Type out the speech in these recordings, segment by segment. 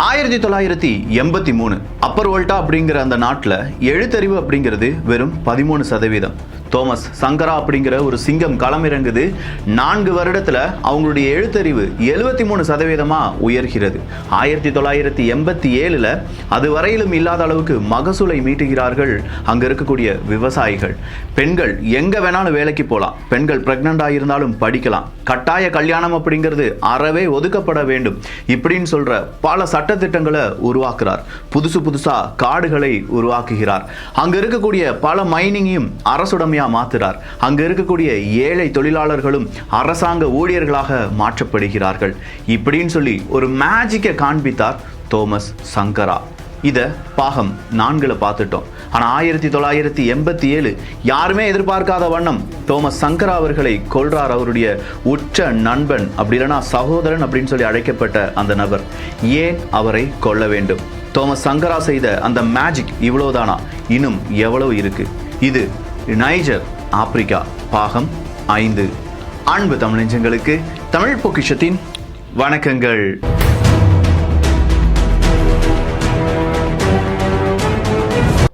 1983 அப்பர் வோல்டா அப்படிங்கிற அந்த நாட்டில் எழுத்தறிவு அப்படிங்கிறது வெறும் 13%. தோமஸ் சங்கரா அப்படிங்கிற ஒரு சிங்கம் களமிறங்குது. 4 வருடத்துல அவங்களுடைய எழுத்தறிவு 73% உயர்கிறது. 1987 அது வரையிலும் இல்லாத அளவுக்கு மகசூலை மீட்டுகிறார்கள் அங்க இருக்கக்கூடிய விவசாயிகள். பெண்கள் எங்க வேணாலும் வேலைக்கு போகலாம், பெண்கள் பிரெக்னண்டா இருந்தாலும் படிக்கலாம், கட்டாய கல்யாணம் அப்படிங்கிறது அறவே ஒதுக்கப்பட வேண்டும் இப்படின்னு சொல்ற பல சட்டத்திட்டங்களை உருவாக்குறார். புதுசா காடுகளை உருவாக்குகிறார். அங்க இருக்கக்கூடிய பல மைனிங்கையும் அரசுடைமையா மாத்துறார். அங்க இருக்கக்கூடிய ஏழை தொழிலாளர்களும் அரசாங்க ஊழியர்களாக மாற்றப்படுகிறார்கள். இப்படின்னு சொல்லி ஒரு மேஜிக்கை காண்பித்தார் தோமஸ் சங்கரா. இத பாகம் 4 பார்த்துட்டோம். ஆனா 1987 யாருமே எதிர்பார்க்காத வண்ணம் தோமஸ் சங்கரா அவர்களை கொல்றார். அவருடைய உற்ற நண்பன், அப்படி இல்லைனா சகோதரன் அப்படின்னு சொல்லி அழைக்கப்பட்ட அந்த நபர். ஏன் அவரை கொல்ல வேண்டும்? தோமஸ் சங்கரா செய்த அந்த மேஜிக் இவ்வளவுதானா? இன்னும் எவ்வளவு இருக்கு? இது நைஜர் ஆப்பிரிக்கா பாகம் 5. அன்பு தமிழஞ்சங்களுக்கு தமிழ் பொக்கிஷத்தின் வணக்கங்கள்.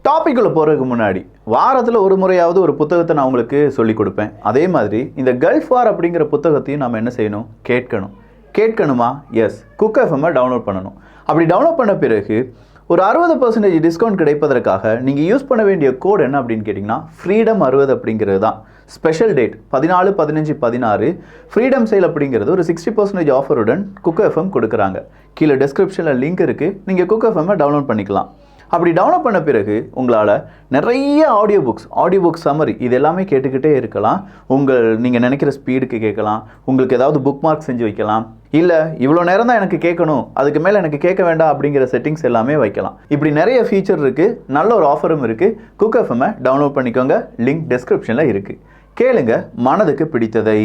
டாபிக்குள்ள போறதுக்கு முன்னாடி வாரத்தில் ஒரு முறையாவது ஒரு புத்தகத்தை நான் உங்களுக்கு சொல்லிக் கொடுப்பேன். அதே மாதிரி இந்த கல்ஃப் வார் அப்படிங்கிற புத்தகத்தையும் நம்ம என்ன செய்யணும்? கேட்கணுமா? எஸ், குக் எஃப்எம் டவுன்லோட் பண்ணணும். அப்படி டவுன்லோட் பண்ண பிறகு ஒரு 60% டிஸ்கவுண்ட் கிடைப்பதற்காக நீங்கள் யூஸ் பண்ண வேண்டிய கோட் என்ன அப்படின்னு கேட்டிங்கன்னா ஃப்ரீடம் 60 அப்படிங்கிறது தான். ஸ்பெஷல் டேட் 14, 15, 16 ஃப்ரீடம் சேல் அப்படிங்கிறது ஒரு 60% ஆஃபருடன் குக் எஃப்எம் கொடுக்குறாங்க. கீழே டிஸ்கிரிப்ஷனில் லிங்க் இருக்குது, நீங்கள் குக் எஃப்எம் டவுன்லோட் பண்ணிக்கலாம். அப்படி டவுன்லோட் பண்ண பிறகு உங்களால் நிறைய ஆடியோ புக்ஸ் சம்மரி இது எல்லாமே கேட்டுக்கிட்டே இருக்கலாம். நீங்கள் நினைக்கிற ஸ்பீடுக்கு கேட்கலாம். உங்களுக்கு ஏதாவது புக் மார்க் செஞ்சு வைக்கலாம். இல்லை இவ்வளோ நேரம் தான் எனக்கு கேட்கணும், அதுக்கு மேலே எனக்கு கேட்க வேண்டாம் அப்படிங்கிற செட்டிங்ஸ் எல்லாமே வைக்கலாம். இப்படி நிறைய ஃபீச்சர் இருக்குது. நல்ல ஒரு ஆஃபரும் இருக்குது. குக் எஃப்எம் டவுன்லோட் பண்ணிக்கோங்க. லிங்க் டிஸ்கிரிப்ஷனில் இருக்குது. கேளுங்க மனதுக்கு பிடித்ததை.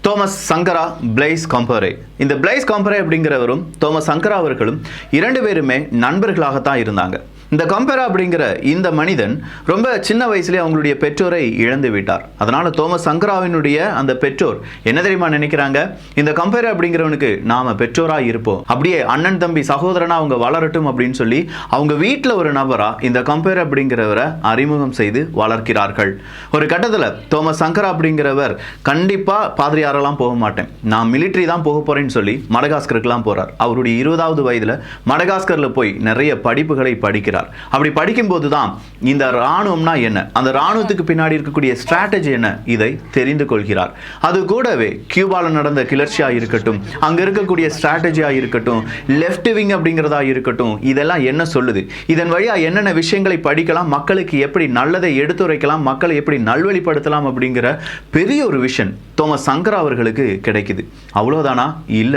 தோமஸ் சங்கரா, பிளைஸ் காம்பரே. இந்த பிளைஸ் காம்பரே அப்படிங்கிறவரும் தோமஸ் சங்கரா அவர்களும் 2 பேருமே நண்பர்களாகத்தான் இருந்தாங்க. இந்த கம்பேரா அப்படிங்கிற இந்த மனிதன் ரொம்ப சின்ன வயசுலேயே அவங்களுடைய பெற்றோரை இழந்து விட்டார். அதனால தோமஸ் சங்கராவினுடைய அந்த பெற்றோர் என்ன தெரியுமா நினைக்கிறாங்க? இந்த கம்பேரா அப்படிங்கிறவனுக்கு நாம பெற்றோரா இருப்போம், அப்படியே அண்ணன் தம்பி சகோதரனா அவங்க வளரட்டும் அப்படின்னு சொல்லி அவங்க வீட்டில் ஒரு நபரா இந்த கம்பேரா அப்படிங்கிறவரை அறிமுகம் செய்து வளர்க்கிறார்கள். ஒரு கட்டத்தில் தோமஸ் சங்கரா அப்படிங்கிறவர் கண்டிப்பா பாதிரியாரெல்லாம் போக மாட்டேன், நான் மிலிட்ரி தான் போக போறேன்னு சொல்லி மடகாஸ்கருக்குலாம் போறார். அவருடைய 20வது வயதுல மடகாஸ்கர்ல போய் நிறைய படிப்புகளை படிக்கிறார். அப்படி படிக்கும்போது தான் இந்த ராணுவம்னா என்ன, அந்த ராணுவத்துக்கு பின்னாடி இருக்கக்கூடிய ஸ்ட்ராட்டஜி என்ன, இதை தெரிந்து கொள்கிறார். அது கூடவே கியூபால நடந்த கிளர்ச்சியா இருக்கட்டும், அங்க இருக்கக்கூடிய ஸ்ட்ராட்டஜியா இருக்கட்டும், லெஃப்ட் விங் அப்படிங்கிறதா இருக்கட்டும், இதெல்லாம் என்ன சொல்லுது, இதன் வழியா என்னென்ன விஷயங்களை படிக்கலாம், மக்களுக்கு எப்படி நல்லதை எடுத்துரைக்கலாம், மக்களை எப்படி நல்வழிப்படுத்தலாம் அப்படிங்கிற பெரிய ஒரு விஷன் தோமஸ் சங்கரா அவர்களுக்கு கிடைக்குது. அவ்வளவுதானா? இல்ல,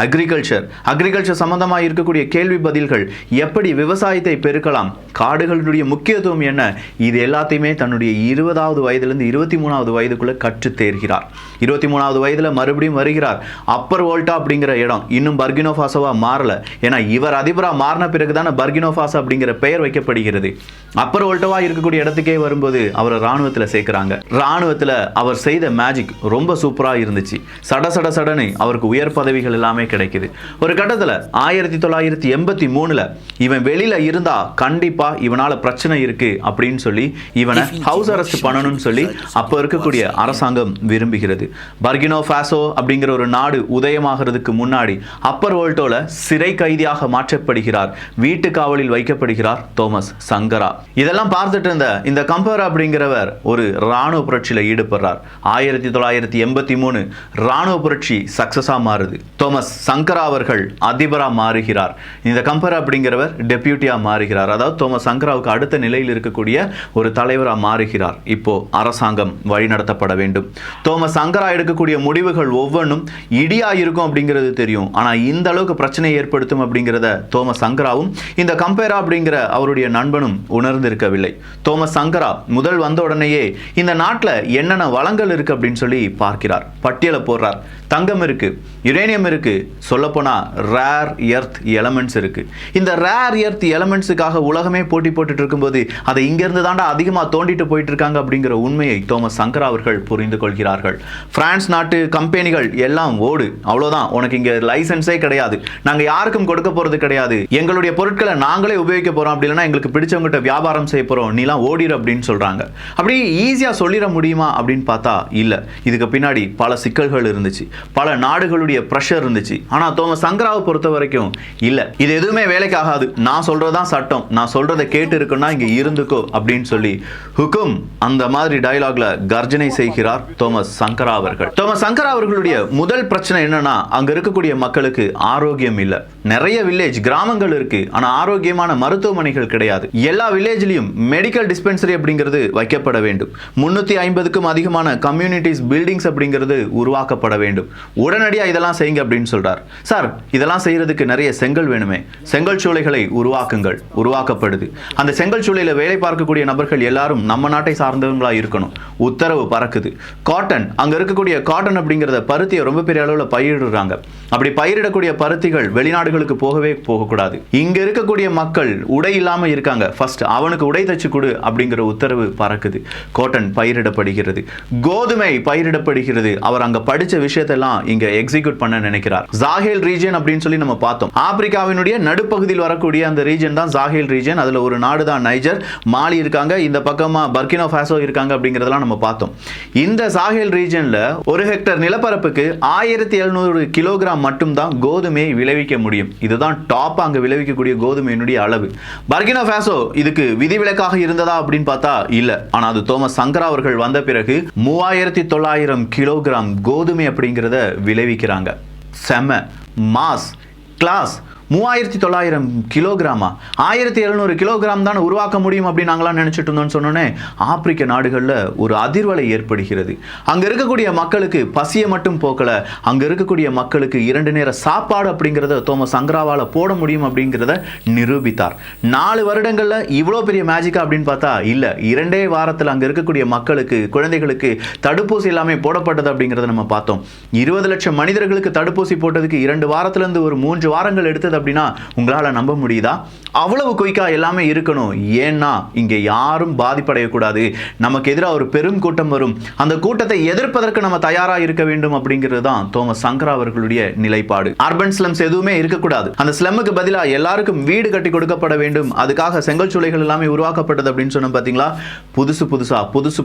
அக்ரிகல்ச்சர் சம்பந்தமா இருக்கக்கூடிய கேள்வி பதில்கள், எப்படி விவசாயத்தை பெருக்கலாம், காடுகளுடைய முக்கியத்துவம் என்ன, இது எல்லாத்தையுமே தன்னுடைய 20வது வயதிலிருந்து 23வது வயதுக்குள்ள கற்று தேர்கிறார். 23வது வயதுல மறுபடியும் வருகிறார். அப்பர் வோல்டா அப்படிங்கிற இடம் இன்னும் பர்கினோ ஃபாசோவா மாறல. ஏன்னா இவர் அதிபரா மாறின பிறகுதான பர்கினோ ஃபாசோ அப்படிங்கிற பெயர் வைக்கப்படுகிறது. அப்பர் வோல்டாவா இருக்கக்கூடிய இடத்துக்கே வரும்போது அவரை ராணுவத்துல சேர்க்கிறாங்க. ராணுவத்துல அவர் செய்த மேஜிக் ரொம்ப சூப்பரா இருந்துச்சு. சடன்னு அவருக்கு உயர் பதவிகள் எல்லாமே கிடைக்குது. ஒரு கட்டத்துல 1983 இவன் வெளியில இருந்தா கண்டிப்பா இவனால பிரச்சனை இருக்கு அப்படின்னு சொல்லி இவனை ஹவுஸ் அரெஸ்ட் பண்ணணும்னு சொல்லி அப்ப இருக்கக்கூடிய அரசாங்கம் விரும்புகிறது. பர்கினோ ஃபாசோ அப்படிங்கிற ஒரு நாடு உதயமாகிறதுக்கு முன்னாடி அப்பர் வோல்டோல சிறை கைதியாக மாற்றப்படுகிறார். வீட்டு காவலில் வைக்கப்படுகிறார் தோமஸ் சங்கரா. இதெல்லாம் பார்த்துட்டு இருந்த இந்த கம்பேரா அப்படிங்கிறவர் ஒரு ராணுவ புரட்சியில ஈடுபடுறார். 1983 ராணுவ புரட்சி சக்சஸா மாறுது. தோமஸ் சங்கரா அவர்கள் அதிபரா மாறுகிறார். இந்த கம்பேரா அப்படிங்கிறவர் டெபியூட்டியா மாறுகிறார். அதாவது தோமஸ் சங்கராவுக்கு அடுத்த நிலையில் இருக்கக்கூடிய ஒரு தலைவராக மாறுகிறார். இப்போ அரசாங்கம் வழிநடத்தப்பட வேண்டும். தோமஸ் சங்கரா எடுக்கக்கூடிய முடிவுகள் ஒவ்வொன்றும் இடியா இருக்கும் அப்படிங்கிறது தெரியும். ஆனா இந்த அளவுக்கு பிரச்சனை ஏற்படுத்தும் அப்படிங்கிறத தோமஸ் சங்கராவும் இந்த கம்பேரா அப்படிங்கிற அவருடைய நண்பனும் உணர்ந்திருக்கவில்லை. தோமஸ் சங்கரா முதல் வந்த உடனேயே இந்த நாட்டில் என்னென்ன வளங்கள் இருக்கு அப்படின்னு சொல்லி பார்க்கிறார். பட்டியலை போடுறார். தங்கம் இருக்கு, யுரேனியம் இருக்கு, சொல்லப்போனா ரேர் எர்த் எலமெண்ட்ஸ் இருக்கு. இந்த ரேர் எர்த் எலமெண்ட்ஸுக்காக உரிமைக்காக உலகமே போட்டி போட்டுட்டு இருக்கும்போது அதை இங்கிருந்து தாண்டா அதிகமாக தோண்டிட்டு போயிட்டு இருக்காங்க அப்படிங்கிற உண்மையை தோமஸ் சங்கரா அவர்கள் புரிந்து கொள்கிறார்கள். பிரான்ஸ் நாட்டு கம்பெனிகள் எல்லாம் ஓடு, அவ்வளோதான், உனக்கு இங்க லைசன்ஸே கிடையாது, நாங்க யாருக்கும் கொடுக்க போறது கிடையாது, எங்களுடைய பொருட்களை நாங்களே உபயோகிக்க போறோம், அப்படி இல்லைன்னா எங்களுக்கு பிடிச்சவங்ககிட்ட வியாபாரம் செய்ய போறோம், நீலாம் ஓடிடு அப்படின்னு சொல்றாங்க. அப்படி ஈஸியா சொல்லிட முடியுமா அப்படின்னு பார்த்தா இல்ல. இதுக்கு பின்னாடி பல சிக்கல்கள் இருந்துச்சு, பல நாடுகளுடைய பிரஷர் இருந்துச்சு. ஆனா தோமஸ் சங்கராவை பொறுத்த வரைக்கும் இல்ல, இது எதுவுமே வேலைக்கு ஆகாது, நான் சொல்றதுதான் சட்டம், நான் சொல்றதை கேட்டு இருக்குன்னா இங்க இருந்துக்கோ அப்படின்னு சொல்லி ஹுக்கும் அந்த மாதிரி டயலாக்ல கர்ஜனை செய்கிறார் தோமஸ் சங்கரா அவர்கள். தோமஸ் சங்கரா அவர்களுடைய முதல் பிரச்சனை என்னன்னா, அங்க இருக்கக்கூடிய மக்களுக்கு ஆரோக்கியம் இல்ல. நிறைய வில்லேஜ் கிராமங்கள் இருக்கு, ஆனா ஆரோக்கியமான மருத்துவமனைகள் கிடையாது. எல்லா வில்லேஜ்லயும் மெடிக்கல் டிஸ்பென்சரி அப்படிங்கிறது வைக்கப்பட வேண்டும். 350க்கும் அதிகமான கம்யூனிட்டிஸ் பில்டிங்ஸ் அப்படிங்கிறது உருவாக்கப்பட வேண்டும். உடனடியா இதெல்லாம் செய்யுங்க அப்படின்னு சொல்றார். சார், இதெல்லாம் செய்யறதுக்கு நிறைய செங்கல் வேணுமே, செங்கல் சூளைகளை உருவாக்குங்கள். உருவாக்கப்படுது. அந்த செங்கல் சூளையில வேலை பார்க்கக்கூடிய நபர்கள் எல்லாரும் நம்ம நாட்டை சார்ந்தவங்களா இருக்கணும். உத்தரவு பறக்குது. காட்டன், அங்க இருக்கக்கூடிய காட்டன் அப்படிங்கிறத பருத்தியை ரொம்ப பெரிய அளவுல பயிரிடுறாங்க. அப்படி பயிரிடக்கூடிய பருத்திகள் வெளிநாடுகளுக்கு போகவே போகக்கூடாது. இங்க இருக்கக்கூடிய மக்கள் உடை இல்லாம இருக்காங்க, ஃபர்ஸ்ட் அவனுக்கு உடை தச்சு கொடு அப்படிங்கிற உத்தரவு பறக்குது. காட்டன் பயிரிடப்படுகிறது, கோதுமை பயிரிடப்படுகிறது. அவர் அங்க படிச்ச விஷயத்தெல்லாம் இங்க எக்ஸிக்யூட் பண்ண நினைக்கிறார். சாஹேல் ரீஜன் அப்படின்னு சொல்லி நம்ம பார்த்தோம். ஆப்பிரிக்காவினுடைய நடுப்பகுதியில் வரக்கூடிய அந்த ரீஜன் தான் சாஹேல் ரீஜன். அதுல ஒரு நாடு தான் நைஜர், மாலி இருக்காங்க, இந்த பக்கமா பர்கினோ ஃபாசோ இருக்காங்க அப்படிங்கறதெல்லாம் நம்ம பார்த்தோம். இந்த சாஹேல் ரீஜன்ல ஒரு ஹெக்டர் நிலப்பரப்புக்கு 1700 கிலோகிராம் மட்டும் தான் கோதுமையை விளைவிக்க முடியும். இதுதான் டாப் அங்க விளைவிக்கக்கூடிய கோதுமையினுடைய அளவு. பர்கினோ ஃபாசோ இதுக்கு விதிவிலக்காக இருந்ததா அப்படின்னு பார்த்தா இல்ல. ஆனா அது தோமஸ் சங்கரா அவர்கள் வந்த பிறகு 3900 கிலோகிராம் கோதுமை அப்படிங்கிறத விளைவிக்கிறாங்க. செம மாஸ் கிளாஸ். 3900 கிலோகிராமா, 1700 கிலோகிராம் தான் உருவாக்க முடியும் அப்படின்னு நாங்களாம் நினைச்சிட்டு இருந்தோம்னு சொன்னோன்னே ஆப்பிரிக்க நாடுகளில் ஒரு அதிர்வலை ஏற்படுகிறது. அங்க இருக்கக்கூடிய மக்களுக்கு பசியை மட்டும் போக்கல, அங்க இருக்கக்கூடிய மக்களுக்கு 2 நேர சாப்பாடு அப்படிங்கிறத தோமஸ் சங்கராவால போட முடியும் அப்படிங்கிறத நிரூபித்தார். 4 வருடங்கள்ல இவ்வளோ பெரிய மேஜிக்கா அப்படின்னு பார்த்தா இல்ல. 2 வாரத்தில் அங்க இருக்கக்கூடிய மக்களுக்கு, குழந்தைகளுக்கு தடுப்பூசி எல்லாமே போடப்பட்டது அப்படிங்கிறத நம்ம பார்த்தோம். 20 லட்சம் மனிதர்களுக்கு தடுப்பூசி போட்டதுக்கு 2 வாரத்துல இருந்து ஒரு 3 வாரங்கள் எடுத்தது அப்படின்னா உங்களால நம்ப முடியுதா? அவ்வளவு குயிக்கா எல்லாமே இருக்கணும். ஏன்னா இங்க யாரும் பாதிப்படையக்கூடாது, நமக்கு எதிராக ஒரு பெரும் கூட்டம் வரும், அந்த கூட்டத்தை எதிர்ப்பதற்கு நம்ம தயாரா இருக்க வேண்டும் அப்படிங்கிறது தான் தோமஸ் சங்கரா அவர்களுடைய நிலைப்பாடு. அர்பன் ஸ்லம்ஸ் எதுவுமே இருக்கக்கூடாது, அந்த ஸ்லம்முக்கு பதிலா எல்லாருக்கும் வீடு கட்டி கொடுக்கப்பட வேண்டும். அதுக்காக செங்கல் சூளைகள் எல்லாமே உருவாக்கப்பட்டது அப்படின்னு சொன்ன பாத்தீங்களா. புதுசு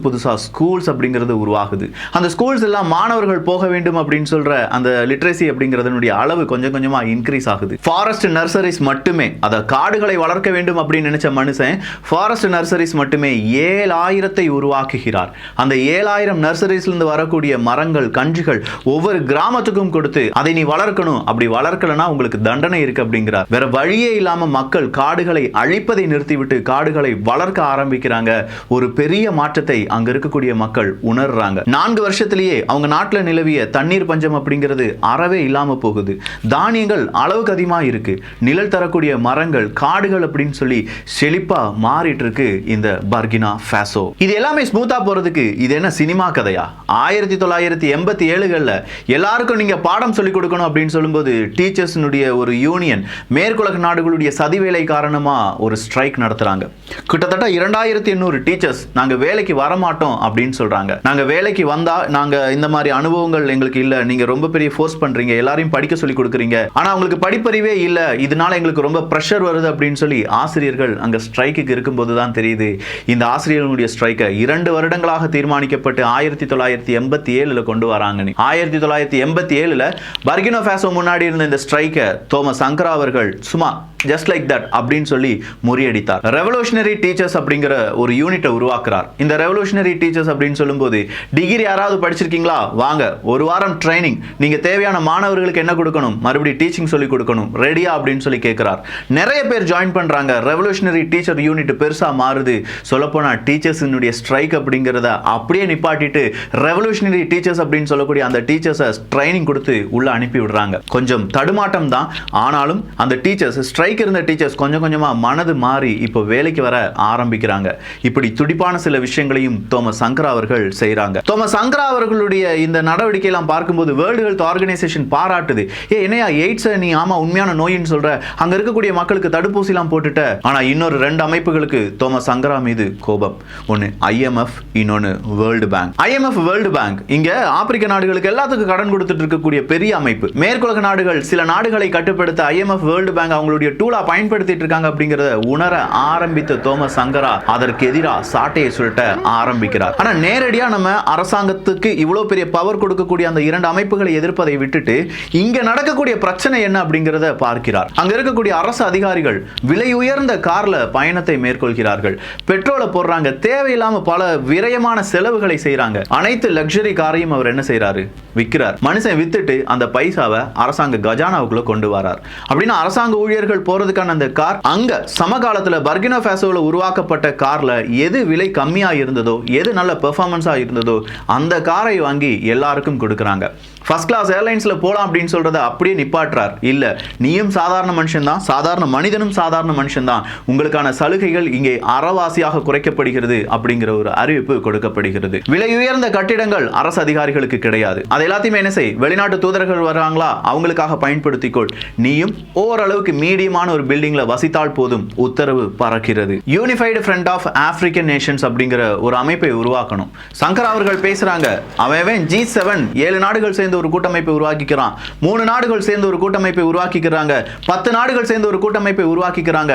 புதுசா ஸ்கூல்ஸ் அப்படிங்கிறது உருவாகுது. அந்த ஸ்கூல்ஸ் எல்லாம் மாணவர்கள் போக வேண்டும் அப்படின்னு சொல்ற அந்த லிட்ரேசி அப்படிங்கிறதனுடைய அளவு கொஞ்சம் கொஞ்சமா இன்க்ரீஸ் ஆகுது. ஃபாரஸ்ட் நர்சரிஸ் மட்டுமே, அத காடுகளை வளர்க்க வேண்டும் அப்படின்னு நினைச்ச மனுஷன் ஃபாரஸ்ட் நர்சரிஸ் மட்டுமே 7000 உருவாக்குகிறார். அந்த 7000 நர்சரிஸ்ல இருந்து வரக்கூடிய மரங்கள், கன்றுகள் ஒவ்வொரு கிராமத்துக்கும் கொடுத்து அதை நீ வளர்க்கணும், அப்படி வளர்க்கலனா உங்களுக்கு தண்டனை இருக்கு அப்படிங்கிறார். வேற வழியே இல்லாம மக்கள் காடுகளை அழிப்பதை நிறுத்திவிட்டு காடுகளை வளர்க்க ஆரம்பிக்கிறாங்க. ஒரு பெரிய மாற்றத்தை அங்க இருக்கக்கூடிய மக்கள் உணர்றாங்க. 4 வருஷத்திலேயே அவங்க நாட்டில் நிலவிய தண்ணீர் பஞ்சம் அப்படிங்கிறது அறவே இல்லாம போகுது. தானியங்கள் அளவுக்கு அதிகமா இருக்கு. நிழல் தரக்கூடிய மரங்கள், காடுகள் அப்படின்னு சொல்லி செழிப்பா மாறிட்டு இருக்கு இந்த பர்கினா ஃபாசோ. இது எல்லாமே ஸ்மூத்தா போறதுக்கு இது என்ன சினிமா கதையா? 1987கள்ல எல்லாருக்கும் நீங்க பாடம் சொல்லிக் கொடுக்கணும் அப்படின்னு சொல்லும்போது டீச்சர்ஸ்னுடைய ஒரு யூனியன் மேற்குலக நாடுகளுடைய சதிவேலை காரணமா ஒரு ஸ்ட்ரைக் நடத்துறாங்க. கிட்டத்தட்ட 2800 டீச்சர்ஸ் நாங்க வேலைக்கு வரமாட்டோம் அப்படின்னு சொல்றாங்க. நாங்க வேலைக்கு வந்தா நாங்க இந்த மாதிரி அனுபவங்கள் எங்களுக்கு இல்ல, நீங்க ரொம்ப பெரிய ஃபோர்ஸ் பண்றீங்க, எல்லாரையும் படிக்க சொல்லி கொடுக்குறீங்க, ஆனா அவங்களுக்கு படிப்பறிவே இல்ல, இதனால எங்களுக்கு ரொம்ப பிரஷர் வருது அப்படின்னு சொல்லி ஆசிரியர்கள் அங்க ஸ்ட்ரைக்கு இருக்கும்போது தான் தெரியுது இந்த ஆசிரியர்களுடைய ஸ்ட்ரைக்கை 2 வருடங்களாக தீர்மானிக்கப்பட்டு 1987ல கொண்டு வராங்க. 1987ல பர்கினோ ஃபாசோ முன்னாடி இருந்த இந்த ஸ்ட்ரைக்கை தோமஸ் சங்கரா அவர்கள் சும்மா ஜஸ்ட் லைக் தட் அப்படின்னு சொல்லி முறியடித்தார். ரெவல்யூஷனரி டீச்சர்ஸ் அப்படிங்கிற ஒரு யூனிட்டை உருவாக்குறார். இந்த ரெவல்யூஷனரி டீச்சர்ஸ் அப்படின்னு சொல்லும்போது டிகிரி யாராவது படிச்சிருக்கீங்களா, வாங்க ஒரு வாரம் ட்ரைனிங், நீங்க தேவையான மாணவர்களுக்கு என்ன கொடுக்கணும், மறுபடியும் டீச்சிங் சொல்லி கொடுக்கணும், ரெடியா அப்படின்னு சொல்லி கேட்கிறார். நிறைய பேர் ஜாயின் பண்றாங்க. ரெவல்யூஷனரி டீச்சர் யூனிட் பெருசா மாறுது. சொல்லப்போனா டீச்சர்ஸினுடைய ஸ்ட்ரைக் அப்படிங்கிறத அப்படியே நிப்பாட்டிட்டு ரெவல்யூஷனரி டீச்சர்ஸ் அப்படின்னு சொல்லக்கூடிய அந்த டீச்சர்ஸை ட்ரைனிங் கொடுத்து உள்ள அனுப்பி விடுறாங்க. கொஞ்சம் தடுமாட்டம் தான், ஆனாலும் அந்த டீச்சர்ஸ் ஸ்ட்ரைக் வரைக்கும் இருந்த டீச்சர்ஸ் கொஞ்சம் கொஞ்சமா மனது மாறி இப்போ வேலைக்கு வர ஆரம்பிக்கிறாங்க. இப்படி துடிப்பான சில விஷயங்களையும் தோமஸ் சங்கரா அவர்கள் செய்யறாங்க. தோமஸ் சங்கரா அவர்களுடைய இந்த நடவடிக்கை எல்லாம் பார்க்கும்போது வேர்ல்டு ஹெல்த் ஆர்கனைசேஷன் பாராட்டுது. என்னையா எய்ட்ஸ் நீ ஆமா உண்மையான நோயின்னு சொல்ற, அங்க இருக்கக்கூடிய மக்களுக்கு தடுப்பூசி எல்லாம் போட்டுட்ட. ஆனா இன்னொரு 2 அமைப்புகளுக்கு தோமஸ் சங்கரா மீது கோபம். ஒன்னு IMF, இன்னொன்னு world bank. IMF world bank இங்க ஆப்பிரிக்க நாடுகளுக்கு எல்லாத்துக்கும் கடன் கொடுத்துட்டு இருக்கக்கூடிய பெரிய அமைப்பு. மேற்குலக நாடுகள் சில நாடுகளை கட்டுப்படுத்த IMF வேர்ல்டு பேங்க் அவங்களுடைய டூலா பயன்படுத்திட்டு இருக்காங்க அப்படிங்கறத உணர ஆரம்பித்த தோமஸ் சங்கரா அதற்கு எதிராக சாட்டையை சுழட்ட ஆரம்பிக்கிறார். ஆனா நேரடியா நம்ம அரசாங்கத்துக்கு இவ்வளவு பெரிய பவர் கொடுக்கக்கூடிய அந்த 2 அமைப்புகளை எதிர்ப்பதை விட்டுட்டு இங்க நடக்கக்கூடிய பிரச்சனை என்ன அப்படிங்கறத பார்க்கிறார். அங்க இருக்கக்கூடிய அரசு அதிகாரிகள் விலை உயர்ந்த கார்ல பயணத்தை மேற்கொள்கிறார்கள். பெட்ரோலை போடுறாங்க, தேவையில்லாம பல விரயமான செலவுகளை செய்யறாங்க. அனைத்து லக்ஸரி காரையும் அவர் என்ன செய்யறாரு, விற்கிறார். மனுஷன் வித்துட்டு அந்த பைசாவை அரசாங்க கஜானாவுக்குள்ள கொண்டு வரார். அப்படின்னா அரசாங்க ஊழியர்கள் போறதுக்கான அந்த கார் அங்க சமகாலத்துல பர்கினோ ஃபாசோல உருவாக்கப்பட்ட கார்ல எது விலை கம்மியா இருந்ததோ, எது நல்ல பெர்ஃபார்மன்ஸா இருந்ததோ அந்த காரை வாங்கி எல்லாருக்கும் கொடுக்கறாங்க. ஃபர்ஸ்ட் கிளாஸ் ஏர்லைன்ஸ்ல போலாம் அப்படின்னு சொல்றத அப்படியே நிப்பாட்டுறார். இல்ல, நீயும் சாதாரண மனுஷன் தான், சாதாரண மனிதனும் சாதாரண மனுஷன் தான், உங்களுக்கான சலுகைகள் இங்கே அறவாசியாக குறைக்கப்படுகிறது அப்படிங்கிற ஒரு அறிவிப்பு கொடுக்கப்படுகிறது. விலை உயர்ந்த கட்டிடங்கள் அரசு அதிகாரிகளுக்கு கிடையாது. அது எல்லாத்தையுமே என்ன செய், வெளிநாட்டு தூதர்கள் வர்றாங்களா அவங்களுக்காக பயன்படுத்திக்கொள், நீயும் ஓரளவுக்கு மீடியமான ஒரு பில்டிங்ல வசித்தால் போதும் உத்தரவு பறக்கிறது. Unified front of African nations அப்படிங்கிற ஒரு அமைப்பை உருவாக்கணும். சங்கரா அவர்கள் பேசுறாங்க, அவன் G7 7 நாடுகள் சேர்ந்து ஒரு கூட்டமைப்பை உருவாக்கிக்கிறான், 3 நாடுகள் சேர்ந்து ஒரு கூட்டமைப்பை உருவாக்கிக்கிறாங்க, 10 நாடுகள் சேர்ந்து ஒரு கூட்டமைப்பை உருவாக்கிக்கிறாங்க.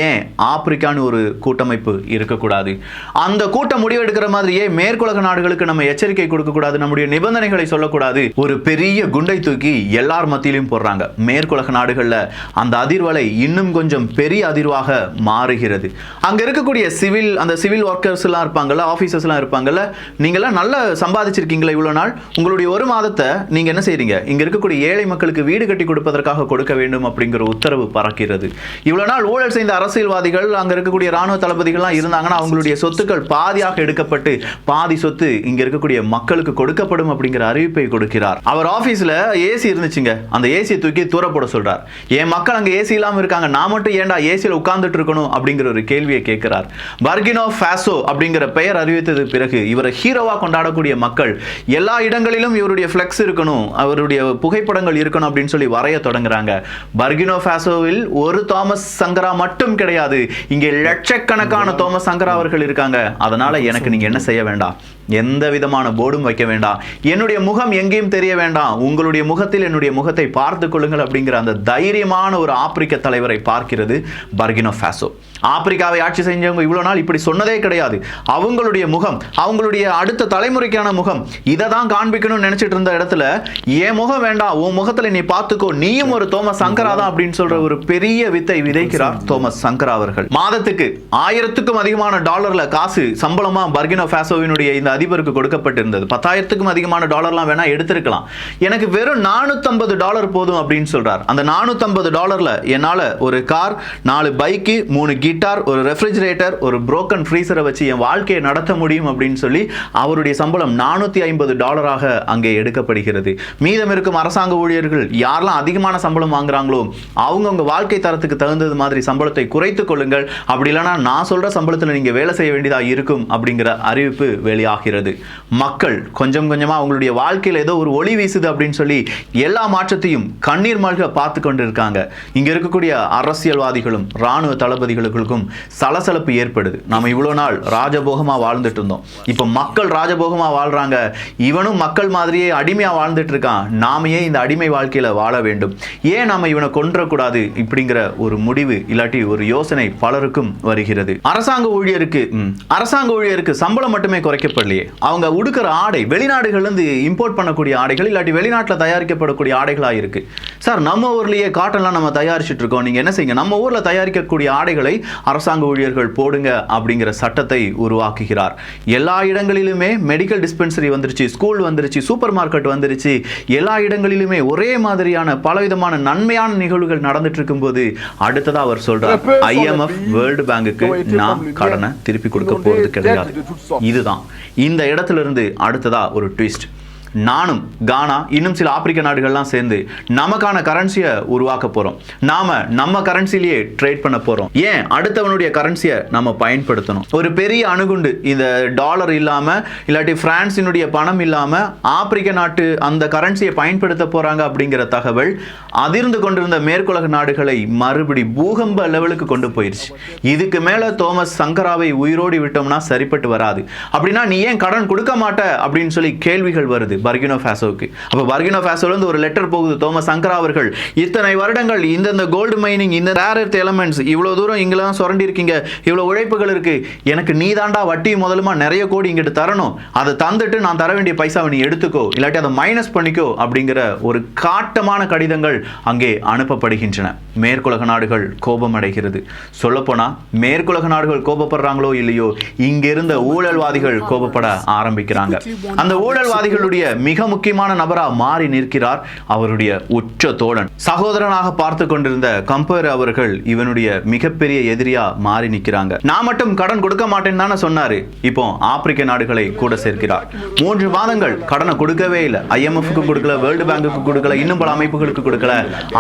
ஏன் ஆப்பிரிக்கான்னு ஒரு கூட்டமைப்பு இருக்கக்கூடாது? அந்த கூட்டம் முடிவெடுக்கிற மாதிரியே மேற்குலக நாடுகளுக்கு நம்ம எச்சரிக்கை கொடுக்க கூடாது, நம்முடைய நிபந்தனைகளை சொல்லக்கூடாது. ஒரு பெரிய குண்டை தூக்கி எல்லார் மத்தியிலும் போடுறாங்க. மேற்குலக நாடுகள்ல அந்த அதிர்வலை இன்னும் கொஞ்சம் பெரிய அதிர்வாக மாறுகிறது. அங்க இருக்கக்கூடிய சிவில் ஒர்க்கர்ஸ் எல்லாம் இருப்பாங்கல்ல, ஆபீசர்ஸ் எல்லாம் இருப்பாங்கல்ல, நீங்க எல்லாம் நல்லா சம்பாதிச்சிருக்கீங்களா இவ்வளவு நாள், உங்களுடைய ஒரு மாதத்தை நீங்க என்ன செய்றீங்க, இங்க இருக்கக்கூடிய ஏழை மக்களுக்கு வீடு கட்டி கொடுப்பதற்காக கொடுக்க வேண்டும் அப்படிங்கிற உத்தரவு பறக்கிறது. இவ்வளவு நாள் ஊழல் செய்த அரசியல்வாதிகள், அங்க இருக்கக்கூடிய ராணுவ தளபதிகள்லாம் இருந்தாங்கன்னா அவங்களுடைய சொத்துக்கள் பாதியாக எடுக்கப்பட்டு பாதி சொத்து இங்க இருக்கக்கூடிய மக்களுக்கு கொடுக்கப்படும் அப்படிங்கிற அறிவிப்பை கொடுக்கிறார். அவர் ஆபீஸ்ல ஏசி இருந்துச்சுங்க, அந்த ஏசியை தூக்கி தூர போட சொல்றார். என் மக்கள் அங்க ஏசி இல்லாம இருக்காங்க, நான் மட்டும் ஏன்டா ஏசியில உட்கார்ந்துட்டு இருக்கணும் அப்படிங்கிற ஒரு கேள்வியை கேட்கிறார். பர்கினோ ஃபாசோ அப்படிங்கிற பெயர் அறிவித்தது பிறகு இவரை ஹீரோவா கொண்டாடக்கூடிய மக்கள் எல்லா இடங்களிலும் இவருடைய ஃபிளெக்ஸ் இருக்கணும், அவருடைய புகைப்படங்கள் இருக்கணும் அப்படின்னு சொல்லி வரைய தொடங்குறாங்க. பர்கினோ ஃபாசோவில் ஒரு தாமஸ் சங்கரா மட்டும் கிடையாது, இங்கே லட்சக்கணக்கான தாமஸ் சங்கரா அவர்கள் இருக்காங்க. அதனால எனக்கு நீங்க என்ன செய்ய வேண்டாம், எந்த விதமான போர்டும் வைக்க வேண்டாம், என்னுடைய முகம் எங்கேயும் தெரிய வேண்டாம், உங்களுடைய முகத்தில் என்னுடைய முகத்தை பார்த்துக் கொள்ளுங்கள் அப்படிங்கிற அந்த தைரியமான ஒரு ஆப்பிரிக்க தலைவரை பார்க்கிறது பர்கினோ ஃபாசோ. ஆப்பிரிக்காவை ஆட்சி செஞ்சவங்க இவ்வளவு நாள் இப்படி சொன்னதே கிடையாது. அவங்களுடைய முகம், அவங்களுடைய அடுத்த தலைமுறைக்கான முகம், இதை தான் காண்பிக்கணும்னு நினைச்சிட்டு இருந்த இடத்துல என் முகம் வேண்டாம், உன் முகத்துல நீ பார்த்துக்கோ, நீயும் ஒரு தோமஸ் சங்கரா தான் அப்படின்னு சொல்ற ஒரு பெரிய வித்தை விதைக்கிறார் தோமஸ் சங்கரா அவர்கள். மாதத்துக்கு $1000க்கும் அதிகமான டாலர்ல காசு சம்பளமா பர்கினோ ஃபாசோவினுடைய இந்த அதிபருக்கு கொடுக்கப்பட்டிருந்தது. $10,000க்கும் அதிகமான டாலர்லாம் வேணா எடுத்திருக்கலாம், எனக்கு வெறும் $450 போதும் அப்படின்னு சொல்றார். அந்த $450 என்னால ஒரு கார், 4 பைக்கு, 3 கிட்டார், ஒரு ரெஃப்ரிஜரேட்டர், ஒரு புரோக்கன் ஃப்ரீசரை வச்சு என் வாழ்க்கையை நடத்த முடியும் அப்படின்னு சொல்லி அவருடைய சம்பளம் $450 அங்கே எடுக்கப்படுகிறது. மீதம் இருக்கும் அரசாங்க ஊழியர்கள் யாரெல்லாம் அதிகமான சம்பளம் வாங்குறாங்களோ அவங்கவுங்க வாழ்க்கை தரத்துக்கு தகுந்தது மாதிரி சம்பளத்தை குறைத்துக் கொள்ளுங்கள், அப்படி இல்லைன்னா நான் சொல்ற சம்பளத்தில் நீங்க வேலை செய்ய வேண்டியதா இருக்கும் அப்படிங்கிற அறிவிப்பு வெளியாகிறது. மக்கள் கொஞ்சம் கொஞ்சமா அவங்களுடைய வாழ்க்கையில் ஏதோ ஒரு ஒளி வீசுது அப்படின்னு சொல்லி எல்லா மாற்றத்தையும் கண்ணீர் மல்க பார்த்து கொண்டு இருக்காங்க. இங்க இருக்கக்கூடிய அரசியல்வாதிகளும் ராணுவ தளபதிகளுக்கும் சலசலப்பு ஏற்படுது. நாம இவ்வளவு நாள் ராஜபோகமா வாழ்ந்துட்டு இருந்தோம், இப்ப மக்கள் ராஜபோகமா வாழ்றாங்க, இவனும் மக்கள் மாதிரியே அடிமையா வாழ்ந்துட்டு இருக்கான், நாம ஏன் இந்த அடிமை வாழ்க்கையில வாழ வேண்டும், ஏன் நாம இவனை கொன்றக்கூடாது இப்படிங்கிற ஒரு முடிவு இல்லாட்டி ஒரு யோசனை பலருக்கும் வருகிறது. அரசாங்க ஊழியருக்கு சம்பளம் மட்டுமே குறைக்கப்படலையே, அவங்க உடுக்கிற ஆடை வெளிநாடுகள்ல இருந்து இம்போர்ட் பண்ணக்கூடிய ஆடைகள் இல்லாட்டி வெளிநாட்டில் தயாரிக்கப்படக்கூடிய ஆடைகளா இருக்கு. சார் நம்ம ஊர்லயே காட்டன்லாம் நம்ம தயாரிச்சுட்டு இருக்கோம், நீங்க என்ன செய்யுங்க, நம்ம ஊர்ல தயாரிக்கக்கூடிய ஆடைகளை அரசாங்க ஊழியர்கள் போடுங்க அப்படிங்கிற சட்டத்தை உருவாக்குகிறார். எல்லா இடங்களிலுமே மெடிக்கல் டிஸ்பென்சரி வந்துருச்சு, ஸ்கூல் வந்துருச்சு, சூப்பர் மார்க்கெட் வந்துருச்சு, எல்லா இடங்களிலுமே ஒரே மாதிரியான பலவிதமான நன்மையான நிகழ்வுகள் நடந்துட்டு இருக்கும் போது அடுத்ததா அவர் சொல்றார், IMF வேர்ல்டு பேங்குக்கு நான் கடனை திருப்பி கொடுக்க போறது கிடையாது. இதுதான் இந்த இடத்துல இருந்து அடுத்ததா ஒரு ட்விஸ்ட். நானும் கானா இன்னும் சில ஆப்பிரிக்க நாடுகள்லாம் சேர்ந்து நமக்கான கரன்சியை உருவாக்க போறோம். நாம நம்ம கரன்சிலேயே ட்ரேட் பண்ண போறோம். ஏன் அடுத்தவனுடைய கரன்சியை நம்ம பயன்படுத்தணும்? ஒரு பெரிய அணுகுண்டு இந்த டாலர் இல்லாம இல்லாட்டி பிரான்சினுடைய பணம் இல்லாம ஆப்பிரிக்க நாட்டு அந்த கரன்சியை பயன்படுத்த போறாங்க அப்படிங்கிற தகவல் அதிர்ந்து கொண்டிருந்த மேற்குலக நாடுகளை மறுபடி பூகம்ப லெவலுக்கு கொண்டு போயிருச்சு. இதுக்கு மேல தோமஸ் சங்கராவை உயிரோடி விட்டோம்னா சரிப்பட்டு வராது. அப்படின்னா நீ ஏன் கடன் கொடுக்க மாட்ட அப்படின்னு சொல்லி கேள்விகள் வருது பர்கினோ ஃபாசோவுக்கு. அப்ப பர்கினோ ஃபாசோல இருந்து ஒரு லெட்டர் போகுது. தோமஸ் சங்கரா அவர்கள் இத்தனை வருடங்கள் இந்த கோல்டு மைனிங், இந்த ரேர் எர்த் எலிமெண்ட்ஸ், இவ்வளவு தூரம் இங்கெல்லாம் சுரண்டி இருக்கீங்க, இவ்வளவு உழைப்புகள் இருக்கு, எனக்கு நீ தாண்டா வட்டி முதலுமா நிறைய கோடி இங்கிட்டு தரணும், அதை தந்துட்டு நான் தர வேண்டிய பைசாவை நீ எடுத்துக்கோ, இல்லாட்டி அதை மைனஸ் பண்ணிக்கோ அப்படிங்கிற ஒரு காட்டமான கடிதங்கள் அங்கே அனுப்பப்படுகின்றன. மேற்குலக நாடுகள் கோபம் அடைகிறது. சொல்லப்போனா மேற்குலக நாடுகள் கோபப்படுறாங்களோ இல்லையோ, இங்கிருந்த ஊழல்வாதிகள் கோபப்பட ஆரம்பிக்கிறாங்க. அந்த ஊழல்வாதிகளுடைய மிக முக்கியமான நபரா மாறி நிற்கிறார் அவருடைய உச்ச தோழன். சகோதரனாக பார்த்து கொண்டிருந்த கம்பேர் அவர்கள் இவனுடைய மிகப்பெரிய எதிரியா மாறி நிற்கிறாங்க. நான் மட்டும் கடன் கொடுக்க மாட்டேன்னு தானே சொன்னாரு. இப்போ ஆப்பிரிக்க நாடுகளை கூட சேர்க்கிறார். 3 மாதங்கள் கடனை கொடுக்கவே இல்லை. IMF-க்கு கொடுக்கல, வேர்ல்டு பேங்குக்கு கொடுக்கல, இன்னும் பல அமைப்புகளுக்கு கொடுக்கல.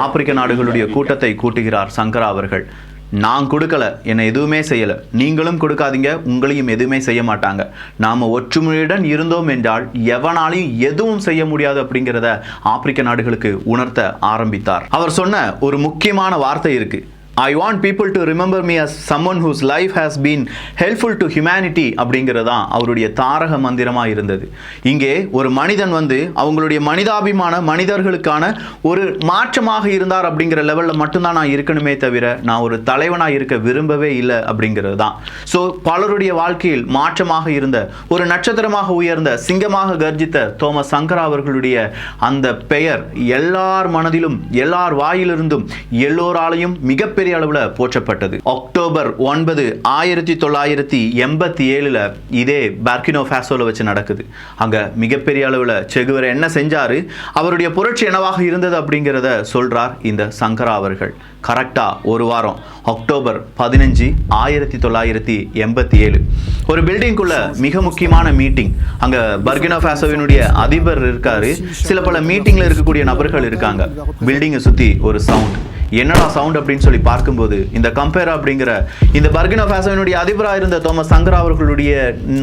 ஆப்பிரிக்க நாடுகளுடைய கூட்டத்தை கூட்டுகிறார் சங்கரா அவர்கள். நான் கொடுக்கல, என்னை எதுவுமே செய்யல, நீங்களும் கொடுக்காதீங்க, உங்களையும் எதுவுமே செய்ய மாட்டாங்க. நாம ஒற்றுமையுடன் இருந்தோம் என்றால் எவனாலையும் எதுவும் செய்ய முடியாது அப்படிங்கிறத ஆப்பிரிக்க நாடுகளுக்கு உணர்த்த ஆரம்பித்தார். அவர் சொன்ன ஒரு முக்கியமான வார்த்தை இருக்கு. I want people to remember me as someone whose life has been helpful to humanity அப்படிங்கிறதான் அவருடைய தாரக மந்திரமாக இருந்தது. இங்கே ஒரு மனிதன் அவங்களுடைய மனிதாபிமான மனிதர்களுக்கான ஒரு மாற்றமாக இருந்தார் அப்படிங்கிற லெவலில் மட்டும்தான் நான் இருக்கணுமே தவிர நான் ஒரு தலைவனாக இருக்க விரும்பவே இல்லை அப்படிங்கிறது தான். ஸோ பலருடைய வாழ்க்கையில் மாற்றமாக இருந்த ஒரு நட்சத்திரமாக உயர்ந்த சிங்கமாக கர்ஜித்த தோமஸ் சங்கரா அவர்களுடைய அந்த பெயர் எல்லார் மனதிலும் எல்லார் வாயிலிருந்தும் எல்லோராலையும் மிகப்பெரிய அளவுல போற்றப்பட்டது. அக்டோபர் 9, 1987 இதே பர்கினோ ஃபாசோல வச்சு நடக்குது. அங்க மிகப்பெரிய அளவுல செகுவேரா என்ன செஞ்சாரு, அவருடைய புரட்சி என்னவாக இருந்தது அப்படிங்கிறத சொல்றார் இந்த சங்கரா அவர்கள். கரெக்டா ஒரு வாரம் அக்டோபர் 15, 1987 ஒரு பில்டிங்குள்ள மிக முக்கியமான மீட்டிங். அங்க பர்கினோ ஃபாசோவினுடைய அதிபர் இருக்காரு, சில பல மீட்டிங்ல இருக்கக்கூடிய நபர்கள் இருக்காங்க. பில்டிங்கை சுத்தி ஒரு சவுண்ட். என்னடா சவுண்ட் அப்படின்னு சொல்லி பார்க்கும்போது இந்த கம்பேரா அப்படிங்கிற இந்த பர்கினோ ஃபாசோவினுடைய அதிபராக இருந்த தோமஸ் சங்கரா அவர்களுடைய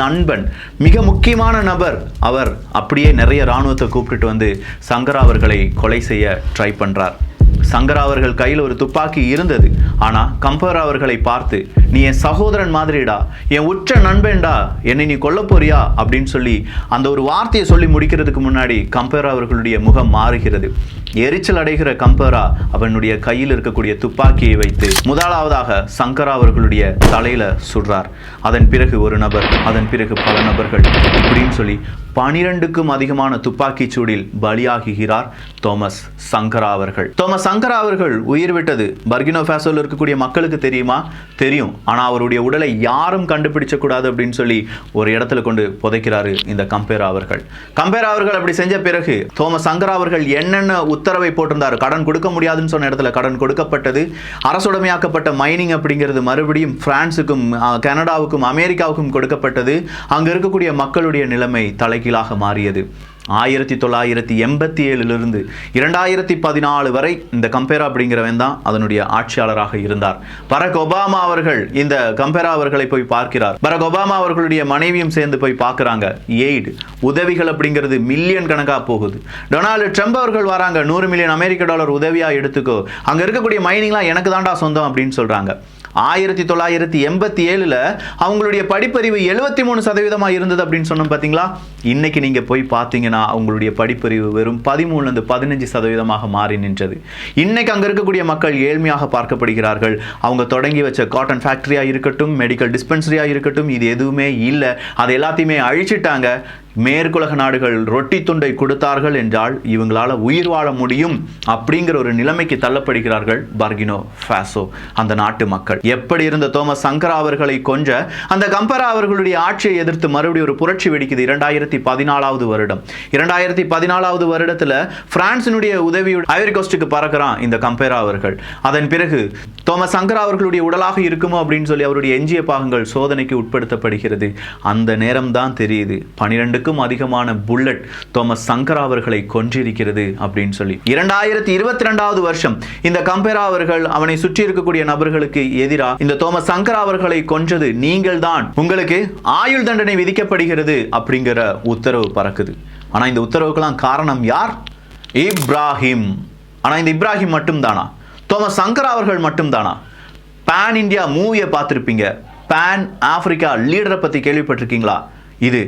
நண்பன், மிக முக்கியமான நபர், அவர் அப்படியே நிறைய இராணுவத்தை கூப்பிட்டுட்டு சங்கரா அவர்களை கொலை செய்ய ட்ரை பண்றார். சங்கரா அவர்கள் கையில் ஒரு துப்பாக்கி இருந்தது. ஆனா கம்பேரா அவர்களை பார்த்து, நீ என் சகோதரன் மாதிரிடா, என் உற்ற நண்பன்டா, என்னை நீ கொல்ல போறியா அப்படின்னு சொல்லி அந்த ஒரு வார்த்தையை சொல்லி முடிக்கிறதுக்கு முன்னாடி கம்பேரா அவர்களுடைய முகம் மாறுகிறது. எரிச்சல் அடைகிற கம்பேரா அவனுடைய கையில் இருக்கக்கூடிய துப்பாக்கியை வைத்து முதலாவதாக சங்கரா அவர்களுடைய தலையில சுடுறார். அதன் பிறகு ஒரு நபர், அதன் பிறகு பல நபர்கள், இப்படின்னு சொல்லி 12க்கும் அதிகமான துப்பாக்கி சூடில் பலியாகுகிறார் தோமஸ் சங்கரா அவர்கள். தோமஸ் சங்கரா அவர்கள் உயிர் விட்டது பர்கினோ ஃபாசோல இருக்கக்கூடிய மக்களுக்கு தெரியுமா? தெரியும். ஆனா அவருடைய உடலை யாரும் கண்டுபிடிச்ச கூடாது அப்படின்னு சொல்லி ஒரு இடத்துல கொண்டு புதைக்கிறாரு இந்த கம்பேரா அவர்கள். கம்பேரா அவர்கள் அப்படி செஞ்ச பிறகு தோமஸ் சங்கரா அவர்கள் என்னென்ன உத்தரவை போட்டிருந்தார், கடன் கொடுக்க முடியாதுன்னு சொன்ன இடத்துல கடன் கொடுக்கப்பட்டது. அரசுடைமையாக்கப்பட்ட மைனிங் அப்படிங்கிறது மறுபடியும் பிரான்ஸுக்கும் கனடாவுக்கும் அமெரிக்காவுக்கும் கொடுக்கப்பட்டது. அங்க இருக்கக்கூடிய மக்களுடைய நிலைமை தலைகீழாக மாறியது. 1987 2014 வரை இந்த கம்பேரா அப்படிங்கிறவன் தான் அதனுடைய ஆட்சியாளராக இருந்தார். பராக் ஒபாமா அவர்கள் இந்த கம்பேரா அவர்களை போய் பார்க்கிறார். பராக் ஒபாமா அவர்களுடைய மனைவியும் சேர்ந்து போய் பார்க்கிறாங்க. எய்டு உதவிகள் அப்படிங்கிறது மில்லியன் கணக்கா போகுது. டொனால்டு ட்ரம்ப் அவர்கள் வராங்க, $100 மில்லியன் அமெரிக்க உதவியா எடுத்துக்கோ, அங்க இருக்கக்கூடிய மைனிங்லாம் எனக்கு தாண்டா சொந்தம் அப்படின்னு சொல்றாங்க. 1987 அவங்களுடைய படிப்பறிவு 73% இருந்தது அப்படின்னு சொன்னோம் பாத்தீங்களா. இன்னைக்கு நீங்க போய் பார்த்தீங்கன்னா அவங்களுடைய படிப்பறிவு வெறும் 13-15% மாறி நின்றது. இன்னைக்கு அங்க இருக்கக்கூடிய மக்கள் ஏழ்மையாக பார்க்கப்படுகிறார்கள். அவங்க தொடங்கி வச்ச காட்டன் ஃபேக்டரியா இருக்கட்டும், மெடிக்கல் டிஸ்பென்சரியா இருக்கட்டும், இது எதுவுமே இல்லை. அதை எல்லாத்தையுமே அழிச்சிட்டாங்க. மேற்குலக நாடுகள் ரொட்டி துண்டை கொடுத்தார்கள் என்றால் இவங்களால உயிர் வாழ முடியும் அப்படிங்கிற ஒரு நிலைமைக்கு தள்ளப்படுகிறார்கள் பர்கினோ ஃபாசோ அந்த நாட்டு மக்கள். எப்படி இருந்த தோமஸ் சங்கரா அவர்களை கொன்ற அந்த கம்பேரா அவர்களுடைய ஆட்சியை எதிர்த்து மறுபடியும் ஒரு புரட்சி வெடிக்குது 2014 வருடம். 2014 வருடத்துல பிரான்சினுடைய உதவியுடன் ஐவரி கோஸ்டுக்கு பறக்கிறான் இந்த கம்பேரா அவர்கள். அதன் பிறகு தோமஸ் சங்கரா அவர்களுடைய உடலாக இருக்குமோ அப்படின்னு சொல்லி அவருடைய எஞ்சிய பாகங்கள் சோதனைக்கு உட்படுத்தப்படுகிறது. அந்த நேரம் தான் தெரியுது 12 5000க்கும் அதிகமான புல்லட் தோமஸ் சங்கரா அவர்களை கொன்றிருக்கிறது அப்படின்னு சொல்லி 2022வது வருஷம் இந்த கம்பேரா அவர்கள் அவனை சுற்றி இருக்கக்கூடிய நபர்களுக்கு எதிராக இந்த தோமஸ் சங்கரா அவர்களை கொன்றது நீங்கள் தான், உங்களுக்கு ஆயுள் தண்டனை விதிக்கப்படுகிறது அப்படிங்கிற உத்தரவு பறக்குது. ஆனா இந்த உத்தரவுக்கெல்லாம் காரணம் யார்? இப்ராஹிம். ஆனா இந்த இப்ராஹிம் மட்டும்தானா? தோமஸ் சங்கரா அவர்கள் மட்டும்தானா? பேன் இந்தியா மூவியை பார்த்துருப்பீங்க. பேன் ஆப்பிரிக்கா லீடரை பத்தி கேள்விப்பட்டிருக்கீங்களா? இது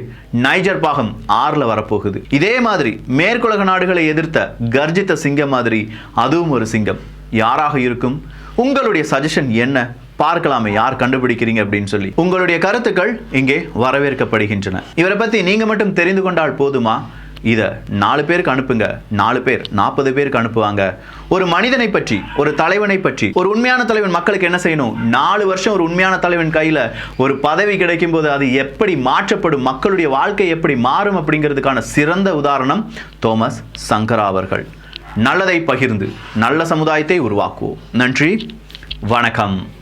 நைஜர் பாகம் 6ல் வரப்போகுது. இதே மாதிரி மேற்குலக நாடுகளை எதிர்த்த கர்ஜித்த சிங்கம் மாதிரி அதுவும் ஒரு சிங்கம். யாராக இருக்கும்? உங்களுடைய சஜஷன் என்ன? பார்க்கலாமே யார் கண்டுபிடிக்கிறீங்க அப்படின்னு சொல்லி. உங்களுடைய கருத்துக்கள் இங்கே வரவேற்கப்படுகின்றன. இவரை பத்தி நீங்க மட்டும் தெரிந்து கொண்டால் போதுமா? இதை 4 பேருக்கு அனுப்புங்க. 4 பேர் 40 பேருக்கு அனுப்புவாங்க. ஒரு மனிதனை பற்றி, ஒரு தலைவனை பற்றி, ஒரு உண்மையான தலைவன் மக்களுக்கு என்ன செய்யணும்? 4 வருஷம் ஒரு உண்மையான தலைவன் கையில் ஒரு பதவி கிடைக்கும் போது அது எப்படி மாற்றப்படும், மக்களுடைய வாழ்க்கை எப்படி மாறும் அப்படிங்கிறதுக்கான சிறந்த உதாரணம் தோமஸ் சங்கரா அவர்கள். நல்லதை பகிர்ந்து நல்ல சமுதாயத்தை உருவாக்குவோம். நன்றி, வணக்கம்.